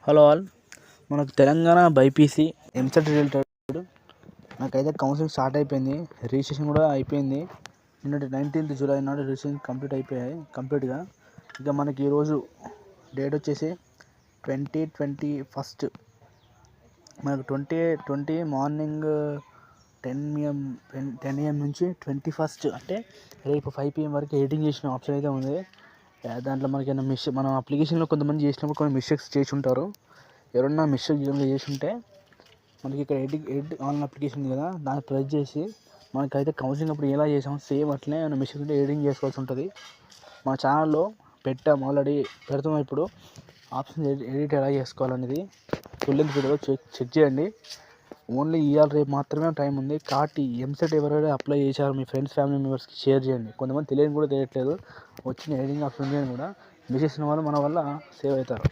Hello all, మనకు Telangana BiPC EAMCET related నాకైతే counselling start అయిపోయింది. రిజిస్ట్రేషన్ కూడా అయిపోయింది. నిన్నటి 19th జూలై నాడు రిజిస్ట్రేషన్ కంప్లీట్ అయిపోయాయి కంప్లీట్గా. ఇక మనకి ఈరోజు డేట్ వచ్చేసి 2021. మనకు 20 మార్నింగ్ 10 AM నుంచి 21 అంటే రేపు 5 PM వరకు ఎడిటింగ్ చేసిన ఆప్షన్ అయితే ఉంది. దాంట్లో మనకి మనం అప్లికేషన్లో కొంతమంది చేసినప్పుడు కొన్ని మిస్టేక్స్ చేసి ఉంటారు. ఎవరన్నా మిస్టేక్ చేసి ఉంటే మనకి ఇక్కడ ఎడిట్ ఆన్లైన్ అప్లికేషన్ ఉంది కదా, దాన్ని ప్రెస్ చేసి మనకైతే కౌన్సిలింగ్ అప్పుడు ఎలా చేసామో సేమ్ అట్లనే ఏమైనా మిస్టేక్ ఉంటే ఎడిటింగ్ చేసుకోవాల్సి ఉంటుంది. మా ఛానల్లో పెట్టాము, ఆల్రెడీ పెడతాం. ఇప్పుడు ఆప్షన్ ఎడిట్ ఎలా చేసుకోవాలనేది ఫుల్ లెంత్ వీడియో చెక్ చేయండి. ఓన్లీ ఇవాళ రేపు మాత్రమే టైం ఉంది కాబట్టి ఎంసెట్ ఎవరైనా అప్లై చేశారో మీ ఫ్రెండ్స్ ఫ్యామిలీ మెంబర్స్కి షేర్ చేయండి. కొంతమంది తెలియని కూడా తెలియట్లేదు వచ్చిన ఎడిటింగ్ ఆప్షన్ కూడా మెసేజ్ వాళ్ళు మన వల్ల సేవ్ అవుతారు.